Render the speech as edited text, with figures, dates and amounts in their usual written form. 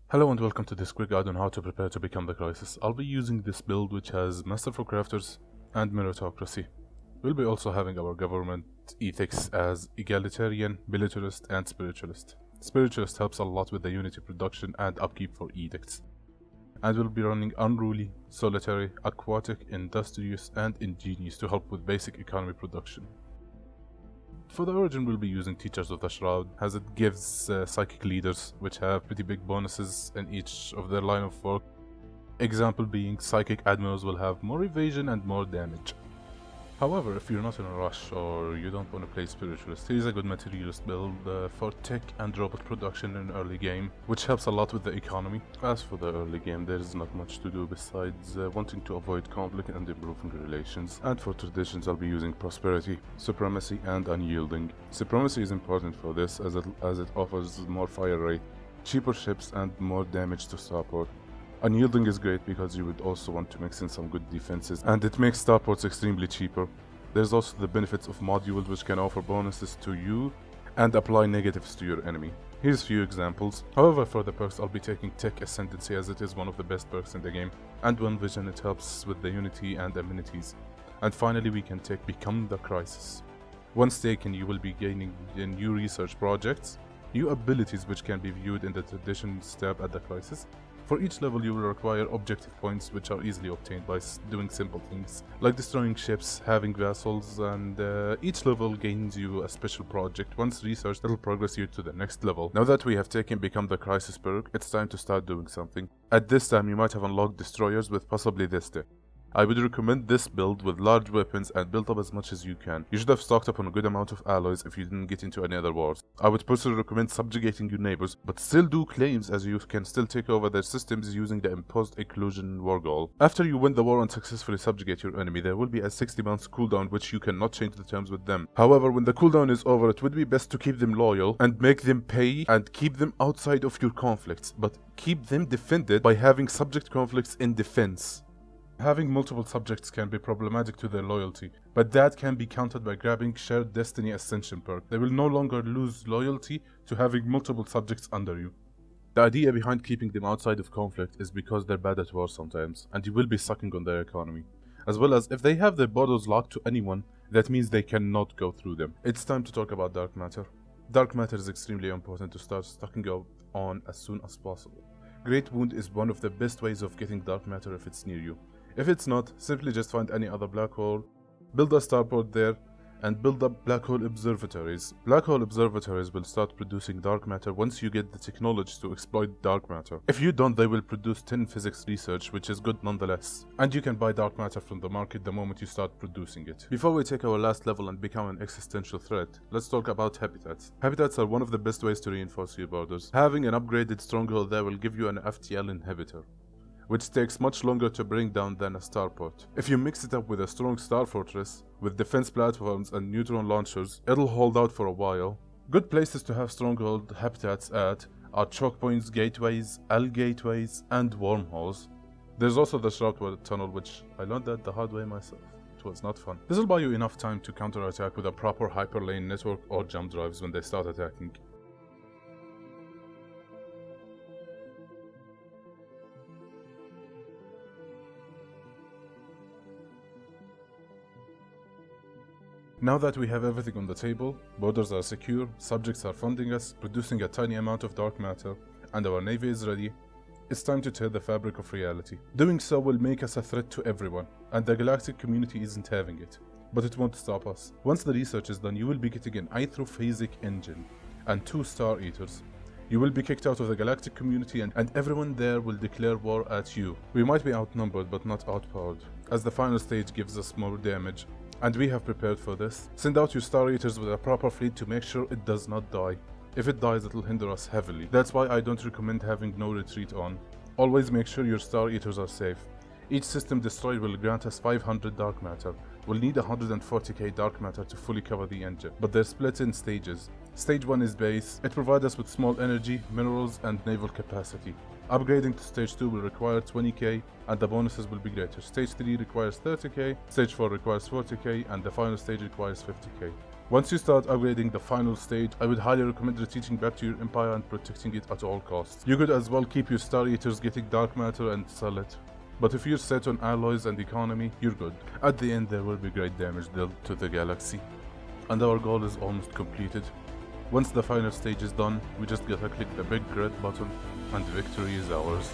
Hello and welcome to this quick guide on how to prepare to become the Crisis. I'll be using this build which has Masterful Crafters and Meritocracy. We'll be also having our government ethics as Egalitarian, Militarist and Spiritualist. Spiritualist helps a lot with the Unity production and upkeep for edicts. And we'll be running Unruly, Solitary, Aquatic, Industrious and Ingenious to help with basic economy production. For the origin, we'll be using Teachers of the Shroud, as it gives psychic leaders, which have pretty big bonuses in each of their line of work. Example being, psychic admirals will have more evasion and more damage. However, if you're not in a rush or you don't want to play Spiritualist, here's a good materialist build for tech and robot production in early game, which helps a lot with the economy. As for the early game, there is not much to do besides wanting to avoid conflict and improving relations. And for traditions, I'll be using Prosperity, Supremacy and Unyielding. Supremacy is important for this as it offers more fire rate, cheaper ships and more damage to starport. Unyielding is great because you would also want to mix in some good defenses, and it makes starports extremely cheaper. There's also the benefits of modules which can offer bonuses to you and apply negatives to your enemy. Here's a few examples. However, for the perks, I'll be taking Tech Ascendancy as it is one of the best perks in the game, and One Vision, it helps with the Unity and amenities. And finally, we can take Become the Crisis. Once taken, you will be gaining new research projects, new abilities which can be viewed in the Traditions tab at the Crisis. For each level, you will require objective points which are easily obtained by doing simple things, like destroying ships, having vassals, and each level gains you a special project. Once researched, it will progress you to the next level. Now that we have taken Become the Crisis perk, it's time to start doing something. At this time, you might have unlocked destroyers with possibly this tech. I would recommend this build with large weapons and build up as much as you can. You should have stocked up on a good amount of alloys if you didn't get into any other wars. I would personally recommend subjugating your neighbors, but still do claims as you can still take over their systems using the imposed Occlusion war goal. After you win the war and successfully subjugate your enemy, there will be a 60 months cooldown which you cannot change the terms with them. However, when the cooldown is over, it would be best to keep them loyal and make them pay and keep them outside of your conflicts, but keep them defended by having subject conflicts in defense. Having multiple subjects can be problematic to their loyalty, but that can be countered by grabbing Shared Destiny Ascension perk. They will no longer lose loyalty to having multiple subjects under you. The idea behind keeping them outside of conflict is because they're bad at war sometimes, and you will be sucking on their economy. As well as, if they have their borders locked to anyone, that means they cannot go through them. It's time to talk about Dark Matter. Dark Matter is extremely important to start stocking up on as soon as possible. Great Wound is one of the best ways of getting Dark Matter if it's near you. If it's not, simply just find any other black hole, build a starport there, and build up black hole observatories. Black hole observatories will start producing dark matter once you get the technology to exploit dark matter. If you don't, they will produce 10 physics research, which is good nonetheless. And you can buy dark matter from the market the moment you start producing it. Before we take our last level and become an existential threat, let's talk about habitats. Habitats are one of the best ways to reinforce your borders. Having an upgraded stronghold there will give you an FTL inhibitor, which takes much longer to bring down than a starport. If you mix it up with a strong star fortress, with defense platforms and neutron launchers, it'll hold out for a while. Good places to have stronghold habitats at are choke points, gateways, L gateways, and wormholes. There's also the Shroud Tunnel, which I learned that the hard way myself. It was not fun. This will buy you enough time to counterattack with a proper hyperlane network or jump drives when they start attacking. Now that we have everything on the table, borders are secure, subjects are funding us, producing a tiny amount of dark matter, and our navy is ready, it's time to tear the fabric of reality. Doing so will make us a threat to everyone, and the galactic community isn't having it. But it won't stop us. Once the research is done, you will be getting an Aethrophasic engine and 2 Star Eaters. You will be kicked out of the galactic community and everyone there will declare war at you. We might be outnumbered but not outpowered, as the final stage gives us more damage. And we have prepared for this. Send out your Star Eaters with a proper fleet to make sure it does not die. If it dies, it'll hinder us heavily. That's why I don't recommend having no retreat on. Always make sure your Star Eaters are safe. Each system destroyed will grant us 500 dark matter. We'll need 140k dark matter to fully cover the engine, but they're split in stages. Stage 1 is base. It provides us with small energy, minerals, and naval capacity. Upgrading to stage 2 will require 20k and the bonuses will be greater. Stage 3 requires 30k, stage 4 requires 40k, and the final stage requires 50k. Once you start upgrading the final stage, I would highly recommend retreating back to your empire and protecting it at all costs. You could as well keep your Star Eaters getting dark matter and sell it. But if you're set on alloys and economy, you're good. At the end there will be great damage dealt to the galaxy. And our goal is almost completed. Once the final stage is done, we just gotta click the big red button and victory is ours.